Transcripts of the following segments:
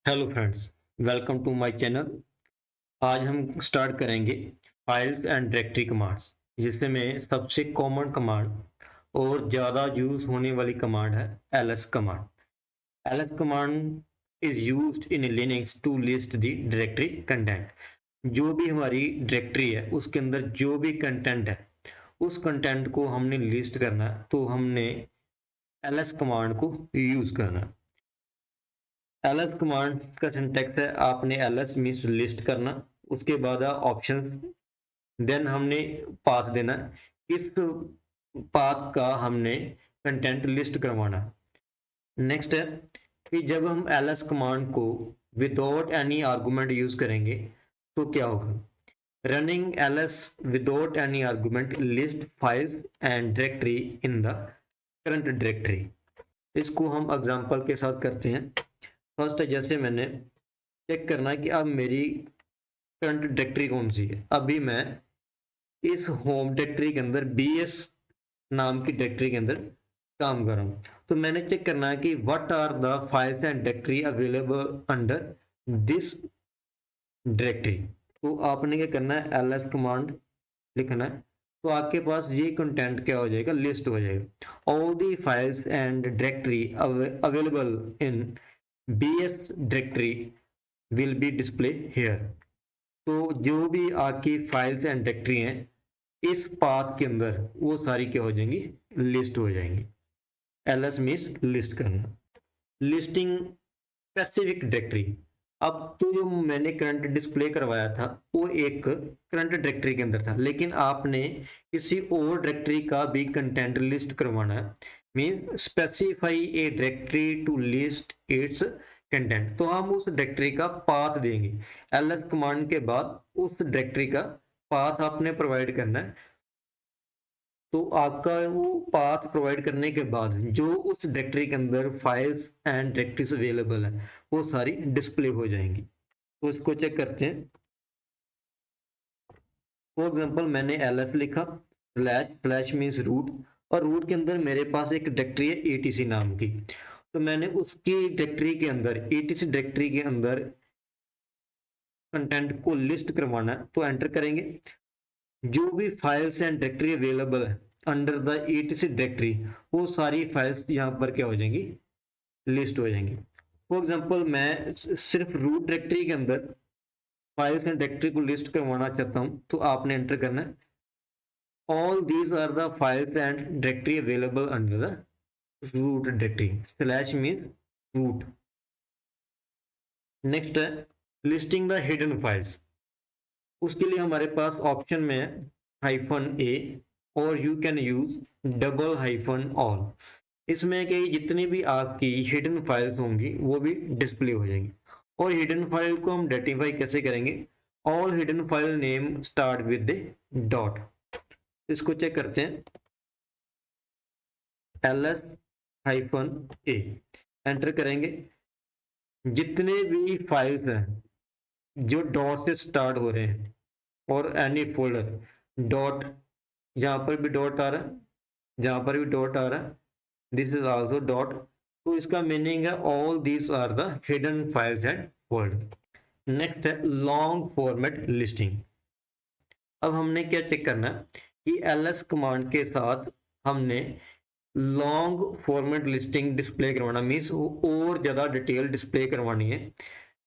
Hello friends, welcome to my channel. आज हम start करेंगे फाइल्स एंड डायरेक्टरी कमांड्स, जिसमें सबसे कॉमन कमांड और ज़्यादा यूज होने वाली कमांड है ls command. ls command is used in Linux to list the directory content. जो भी हमारी डायरेक्टरी है उसके अंदर जो भी कंटेंट है उस कंटेंट को हमने लिस्ट करना है, तो हमने ls कमांड को यूज करना है। ls कमांड का सिंटैक्स है, आपने ls मीन्स लिस्ट करना, उसके बाद ऑप्शन, देन हमने पाथ देना, इस पाथ का हमने कंटेंट लिस्ट करवाना। नेक्स्ट है कि जब हम ls कमांड को विदाउट एनी आर्गुमेंट यूज करेंगे तो क्या होगा। Running ls without any argument list files and directory in the current directory. इसको हम एग्जांपल के साथ करते हैं। फर्स्ट है, जैसे मैंने चेक करना है कि अब मेरी करंट डायरेक्टरी कौन सी है। अभी मैं इस होम डायरेक्टरी के अंदर bs नाम की डायरेक्टरी के अंदर काम कर रहा हूँ, तो मैंने चेक करना है कि what are the files and directory available under this directory. तो आपने क्या करना है, ls कमांड लिखना है, तो आपके पास ये कंटेंट क्या हो जाएगा, लिस्ट हो जाएगा। All the files and directory available in bs directory will be display here. तो जो भी आपकी फाइल्स एंड डायरेक्टरी हैं इस पाथ के अंदर वो सारी क्या हो जाएंगी, लिस्ट हो जाएंगी। ls मीन्स लिस्ट करना। Listing specific directory. अब तो जो मैंने करंट डिस्प्ले करवाया था वो एक करंट डायरेक्टरी के अंदर था, लेकिन आपने किसी और डायरेक्टरी का भी कंटेंट लिस्ट करवाना है। Mean specify a directory to list its content. तो हम उस डायरेक्टरी का पाथ देंगे। ls कमांड के बाद उस डायरेक्टरी का पाथ आपने प्रोवाइड करना है। तो आपका वो पाथ प्रोवाइड करने के बाद जो उस डायरेक्टरी के अंदर फाइल्स एंड डायरेक्टरीज अवेलेबल है वो सारी डिस्प्ले हो जाएंगी। तो इसको चेक करते हैं। फॉर एग्जांपल मैंने ls लिखा, स्लैश स्लैश मीन्स रूट, और रूट के अंदर मेरे पास एक डायरेक्टरी है etc नाम की। तो मैंने उसकी डायरेक्टरी के अंदर, etc डायरेक्टरी के अंदर कंटेंट को लिस्ट करवाना है, तो एंटर करेंगे। जो भी फाइल्स एंड डायरेक्टरी अवेलेबल है अंडर द etc डायरेक्टरी, वो सारी फाइल्स यहाँ पर क्या हो जाएंगी, लिस्ट हो जाएंगी। फॉर एग्जांपल मैं सिर्फ रूट डायरेक्टरी के अंदर फाइल्स एंड डायरेक्टरी को लिस्ट करवाना चाहता हूँ, तो आपने एंटर करना है all these are the files and directory available under the root directory, slash means root. Next है लिस्टिंग द हिडन फाइल्स। उसके लिए हमारे पास ऑप्शन में है -a और यू कैन यूज $ऑल। इसमें कि जितनी भी आपकी हिडन फाइल्स होंगी वो भी डिस्प्ले हो जाएंगी। और हिडन फाइल को हम आइडेंटिफाई कैसे करेंगे, all hidden file name start with dot. इसको चेक करते हैं, ls-a एंटर करेंगे। जितने भी फाइल्स हैं जो डॉट से स्टार्ट हो रहे हैं और एनी फोल्डर डॉट, जहां पर भी डॉट आ रहा है, जहां पर भी डॉट आ रहा है, दिस इज आल्सो डॉट। तो इसका मीनिंग है all these are the hidden files and folder. Next है लॉन्ग फॉर्मेट लिस्टिंग। अब हमने क्या चेक करना है कि ls कमांड के साथ हमने लॉन्ग फॉर्मेट लिस्टिंग डिस्प्ले करवाना, मीन्स और ज़्यादा डिटेल डिस्प्ले करवानी है।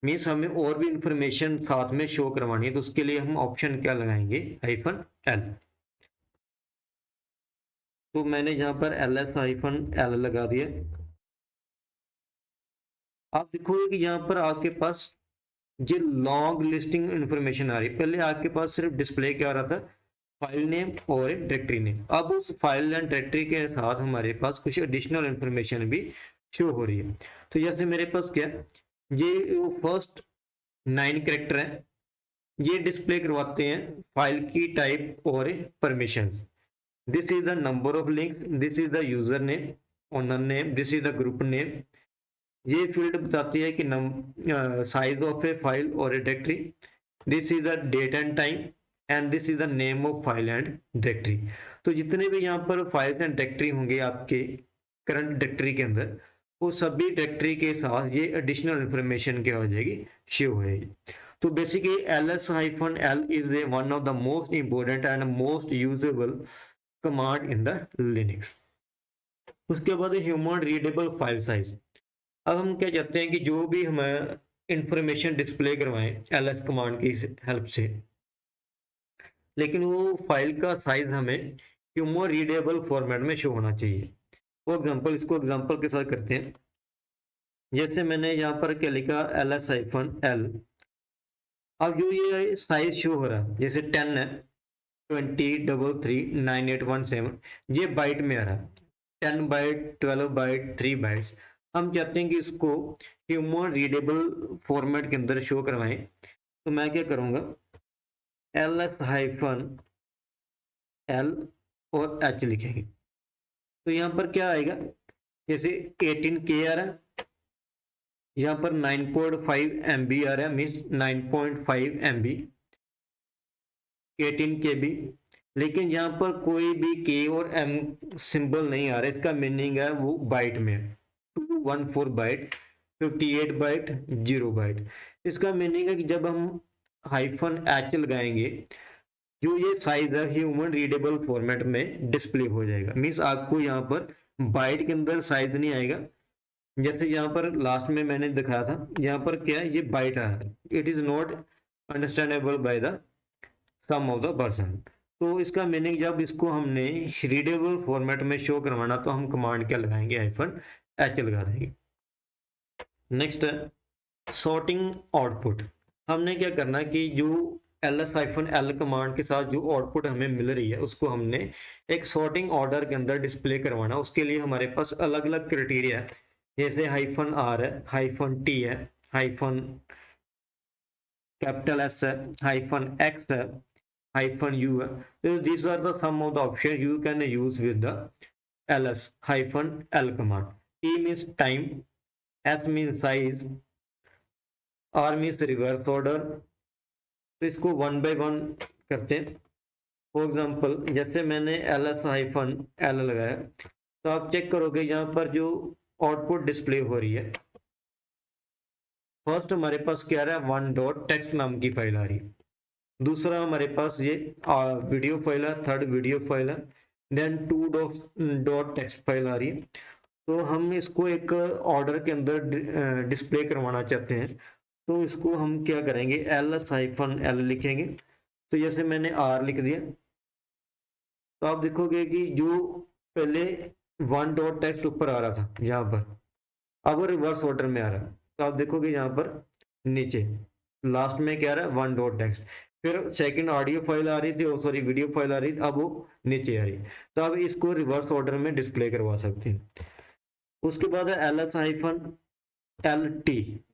मीन्स हमें और भी इंफॉर्मेशन साथ में शो करवानी है, तो उसके लिए हम ऑप्शन क्या लगाएंगे, -l। तो मैंने यहाँ पर ls-l लगा दिया। आप देखोगे कि यहाँ पर आपके पास ये लॉन्ग लिस्टिंग इंफॉर्मेशन आ रही है। पहले आपके पास सिर्फ डिस्प्ले क्या आ रहा था, फाइल नेम और एक डायरेक्टरी नेम। अब उस फाइल एंड डायरेक्टरी के साथ हमारे पास कुछ एडिशनल इंफॉर्मेशन भी शो हो रही है। तो जैसे मेरे पास क्या, ये फर्स्ट 9 कैरेक्टर है, ये डिस्प्ले करवाते हैं फाइल की टाइप और permissions. This is the number of links, this is the user name, owner name, this is the group name. ये फील्ड बताती है कि साइज ऑफ ए फाइल और a directory, this is the date and time, and this is the name of file and directory. तो जितने भी यहाँ पर फाइल्स एंड डायरेक्टरी होंगे आपके करंट डायरेक्टरी के अंदर, वो सभी डायरेक्टरी के साथ ये एडिशनल इंफॉर्मेशन क्या हो जाएगी, शो होगी। तो basically ls-l is one of the most important and most usable command in the Linux। उसके बाद ह्यूमन रीडेबल फाइल साइज। अब हम क्या चाहते हैं कि जो भी हमें इंफॉर्मेशन डिस्प्ले करवाएं ls कमांड की हेल्प से, लेकिन वो फाइल का साइज हमें ह्यूमन रीडेबल फॉर्मेट में शो होना चाहिए। फॉर एग्जांपल, इसको एग्जांपल के साथ करते हैं। जैसे मैंने यहाँ पर क्या लिखा, ls-l। अब जो ये साइज शो हो रहा है, जैसे 10 है, 20339817, ये बाइट में आ रहा है, 10 बाइट, 12 बाइट, 3 बाइट्स। हम चाहते हैं कि इसको ह्यूमन रीडेबल फॉर्मेट के अंदर शो करवाएं। तो मैं क्या करूंगा, ls-l और h लिखेंगे। तो यहाँ पर क्या आएगा, जैसे 18K आ रहा है, यहाँ पर 9.5 MB आ रहा है, मीन्स 9.5 MB 18KB। लेकिन यहाँ पर कोई भी K और M सिंबल नहीं आ रहा, इसका मीनिंग है वो बाइट में 214 बाइट, 58 बाइट, 0 बाइट। इसका मीनिंग है कि जब हम -h लगाएंगे, जो ये साइज है ह्यूमन रीडेबल फॉर्मेट में डिस्प्ले हो जाएगा। मीन्स आपको यहाँ पर बाइट के अंदर साइज नहीं आएगा। जैसे यहाँ पर लास्ट में मैंने दिखाया था, यहाँ पर क्या है, ये बाइट आ रहा है, it is not understandable by the some of the person. तो इसका मीनिंग, जब इसको हमने रीडेबल फॉर्मेट में शो करवाना तो हम कमांड क्या लगाएंगे, -h लगा देंगे। नेक्स्ट है सॉर्टिंग आउटपुट। हमने क्या करना कि जो ls-l कमांड के साथ जो आउटपुट हमें मिल रही है उसको हमने एक सॉर्टिंग ऑर्डर के अंदर डिस्प्ले करवाना। उसके लिए हमारे पास अलग अलग क्राइटेरिया है, जैसे -r है, -t है, -S है, -x है, -u है। So these are the some of the options you can use with the ls-l command। t means time, s means size, r means reverse order। तो इसको one by one करते हैं। For example, जैसे मैंने ls-l लगाया, तो आप check करोगे यहाँ पर जो आउटपुट डिस्प्ले हो रही है, फर्स्ट हमारे पास क्या आ रहा है, 1.txt नाम की फाइल आ रही है। दूसरा हमारे पास ये वीडियो फाइल है, थर्ड वीडियो फाइल है, देन 2.txt फाइल आ रही है। तो हम इसको एक ऑर्डर के अंदर डिस्प्ले करवाना चाहते हैं, तो इसको हम क्या करेंगे, ls-l लिखेंगे। तो जैसे मैंने r लिख दिया, तो आप देखोगे कि जो पहले 1.txt ऊपर आ रहा था यहाँ पर, अब रिवर्स ऑर्डर में आ रहा है। तो आप देखोगे यहाँ पर नीचे लास्ट में क्या आ रहा है, 1.txt। फिर सेकंड ऑडियो फाइल आ रही थी, सॉरी वीडियो फाइल आ रही थी, अब वो नीचे आ रही। तो अब इसको रिवर्स ऑर्डर में डिस्प्ले करवा सकते हैं। उसके बाद है ls-lt,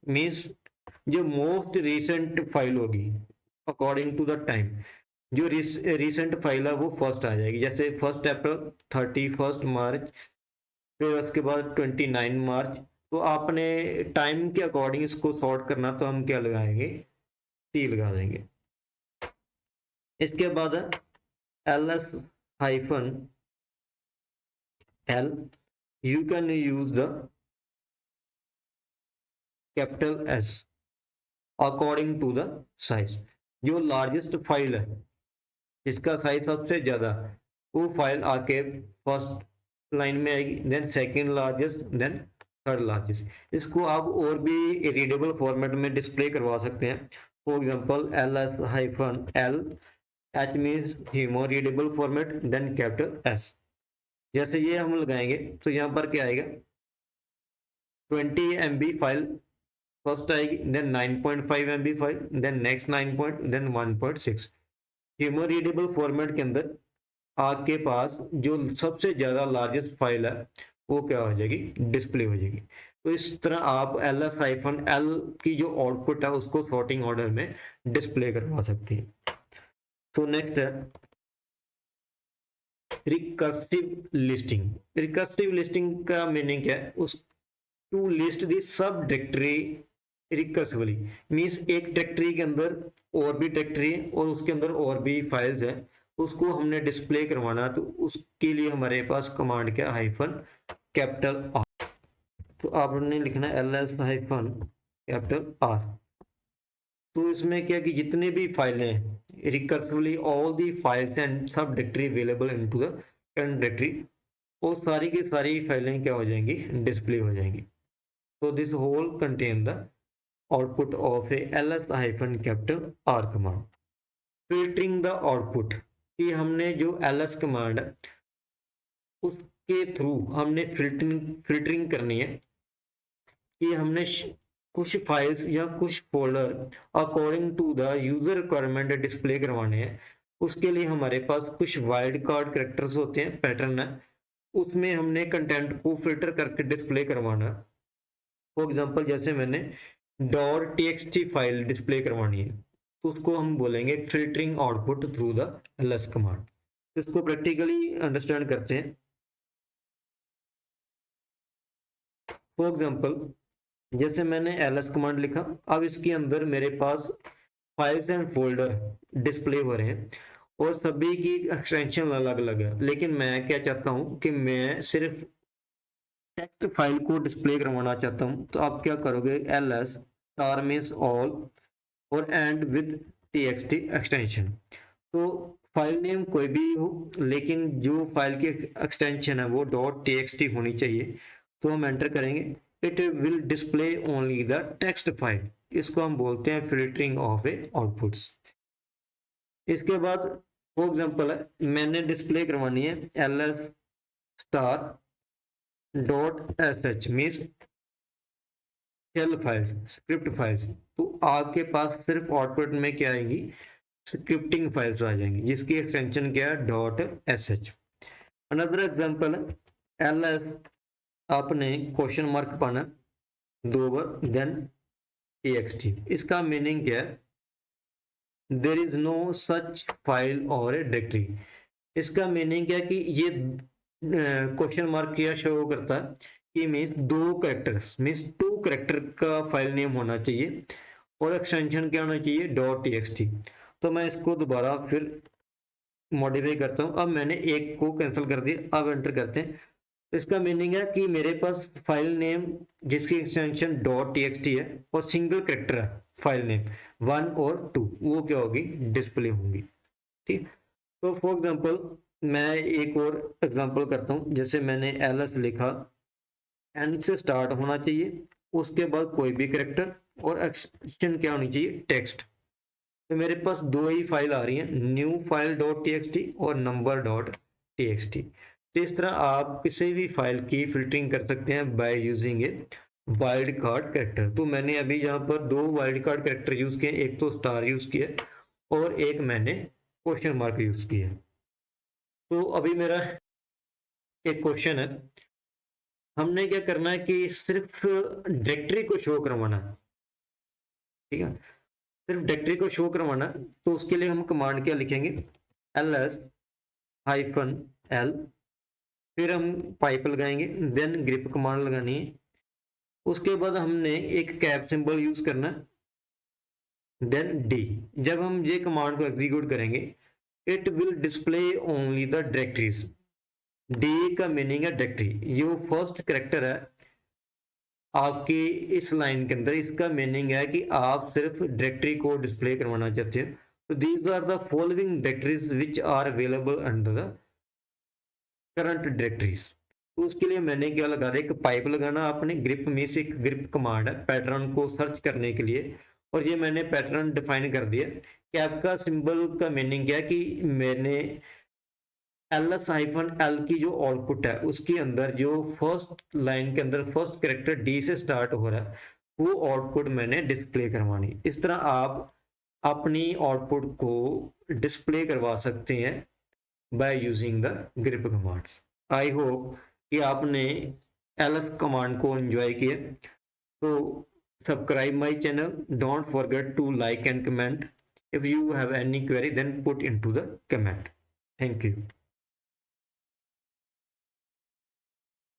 मीन्स जो मोस्ट रिसेंट फाइल होगी अकॉर्डिंग टू द टाइम, जो रिसेंट फाइल है वो फर्स्ट आ जाएगी। जैसे 1 अप्रैल, 31 मार्च, फिर उसके बाद 29 मार्च। तो आपने टाइम के अकॉर्डिंग इसको सॉर्ट करना, तो हम क्या लगाएंगे, t लगा देंगे। इसके बाद ls-l, you can use the capital S according to the size। जो लार्जेस्ट फाइल है, इसका साइज सबसे ज्यादा, वो फाइल आके फर्स्ट लाइन में आएगी, then second largest, then third largest. इसको आप और भी रीडेबल फॉर्मेट में डिस्प्ले करवा सकते हैं। For example ls-l, h means human readable format, then capital S। जैसे ये हम लगाएंगे तो यहाँ पर क्या आएगा, 20 MB फाइल फर्स्ट आएगी, then 9.5 MB file, then next 9 then 1.6। Human readable format के अंदर आपके पास जो सबसे ज्यादा लार्जेस्ट फाइल है वो क्या हो जाएगी, डिस्प्ले हो जाएगी। तो इस तरह आप ls-l की जो आउटपुट है उसको सॉर्टिंग ऑर्डर में डिस्प्ले करवा सकते हैं। तो नेक्स्ट है रिकर्सिव लिस्टिंग। रिकर्सिव लिस्टिंग का मीनिंग क्या है, उस to list the sub directory recursively, means एक डायरेक्टरी के अंदर और भी डायरेक्टरी है और उसके अंदर और भी फाइल्स हैं, उसको हमने डिस्प्ले करवाना। तो उसके लिए हमारे पास कमांड क्या, -R। तो आपने लिखना है ls हाइफन कैपिटल आर। तो इसमें क्या कि जितने भी फाइलें हैं recursively all the files and सब directory available into the current directory, वो सारी की सारी फाइलें क्या हो जाएंगी, डिस्प्ले हो जाएंगी। तो this whole contain the output of a ls hyphen capital R command. Filtering the output, कि हमने जो ls कमांड है उसके थ्रू हमने फिल्टरिंग करनी है कि हमने कुछ फाइल्स या कुछ folder according to the user requirement display करवाने हैं। उसके लिए हमारे पास कुछ वाइल्ड कार्ड कैरेक्टर्स होते हैं, पैटर्न है, उसमें हमने कंटेंट को फिल्टर करके डिस्प्ले करवाना है। फॉर एग्जांपल जैसे मैंने .txt फाइल डिस्प्ले करवानी है तो उसको हम बोलेंगे filtering output through the ls command. इसको प्रैक्टिकली अंडरस्टैंड करते हैं। फॉर एग्जांपल जैसे मैंने ls कमांड लिखा, अब इसके अंदर मेरे पास फाइल्स एंड फोल्डर डिस्प्ले हो रहे हैं और सभी की एक्सटेंशन अलग अलग है, लेकिन मैं क्या चाहता हूं कि मैं सिर्फ टेक्स्ट फाइल को डिस्प्ले करवाना चाहता हूं। तो आप क्या करोगे, ls स्टार मीन्स ऑल और एंड विद txt एक्सटेंशन। तो फाइल नेम कोई भी हो लेकिन जो फाइल की एक्सटेंशन है वो .txt होनी चाहिए। तो हम एंटर करेंगे, it will display only the text file. इसको हम बोलते हैं फिल्टरिंग ऑफ ए आउटपुट्स। इसके बाद फॉर एग्जांपल है मैंने डिस्प्ले करवानी है ls star .sh means shell files, script files. तो आपके पास सिर्फ आउटपुट में क्या आएंगी, स्क्रिप्टिंग फाइल्स आ जाएंगी जिसकी एक्सटेंशन क्या है .sh। अनदर एग्जांपल है ls आपने क्वेश्चन मार्क पाना 2 बार देन txt। इसका मीनिंग क्या है, there is no such file और ए डायरेक्टरी। इसका मीनिंग क्या है कि ये क्वेश्चन मार्क क्या शो करता है कि मीन्स 2 कैरेक्टर्स मीन्स 2 कैरेक्टर का फाइल नेम होना चाहिए और एक्सटेंशन क्या होना चाहिए .txt। तो मैं इसको दोबारा फिर मॉडिफाई करता हूँ। अब मैंने एक को कैंसिल कर दिया, अब एंटर करते हैं। इसका मीनिंग है कि मेरे पास फाइल नेम जिसकी एक्सटेंशन .txt है और सिंगल कैरेक्टर है फाइल नेम 1 और 2, वो क्या होगी, डिस्प्ले होंगी। ठीक, तो फॉर एग्जांपल मैं एक और एग्जांपल करता हूँ। जैसे मैंने ls लिखा, एन से स्टार्ट होना चाहिए, उसके बाद कोई भी कैरेक्टर और एक्सटेंशन क्या होनी चाहिए, टेक्स्ट। तो मेरे पास 2 ही फाइल आ रही हैं, न्यू फाइल .txt और नंबर .txt। तो इस तरह आप किसी भी फाइल की फिल्टरिंग कर सकते हैं by using a wild card character. तो मैंने अभी यहाँ पर 2 वाइल्ड कार्ड कैरेक्टर यूज किए, एक तो स्टार यूज किया और एक मैंने क्वेश्चन मार्क यूज किया। तो अभी मेरा एक क्वेश्चन है, हमने क्या करना है कि सिर्फ डायरेक्टरी को शो करवाना है। ठीक है, सिर्फ डायरेक्टरी को शो करवाना है। तो उसके लिए हम कमांड क्या लिखेंगे, ls हाइफन l, फिर हम पाइप लगाएंगे, देन ग्रिप कमांड लगानी है। उसके बाद हमने एक कैप सिंबल यूज करना है, देन d। जब हम ये कमांड को एग्जीक्यूट करेंगे, it will display only the directories. d का मीनिंग है डायरेक्टरी। ये फर्स्ट कैरेक्टर है आपकी इस लाइन के अंदर, इसका मीनिंग है कि आप सिर्फ डायरेक्टरी को डिस्प्ले करवाना चाहते हैं। तो these are the following directories which are available under the current directories. तो उसके लिए मैंने क्या लगा दिया, एक पाइप लगाना आपने, ग्रिप में से एक ग्रिप कमांड है पैटर्न को सर्च करने के लिए, और ये मैंने पैटर्न डिफाइन कर दिया। कैप का सिंबल का मीनिंग क्या है कि मैंने ls हाइफन l की जो आउटपुट है उसके अंदर जो फर्स्ट लाइन के अंदर फर्स्ट कैरेक्टर d से स्टार्ट हो रहा है वो आउटपुट मैंने डिस्प्ले करवानी। इस तरह आप अपनी आउटपुट को डिस्प्ले करवा सकते हैं by using the grep commands. I hope कि आपने ls कमांड को एंजॉय किया। तो subscribe my channel, don't forget to like and comment. If you have any query then put into the comment. Thank you.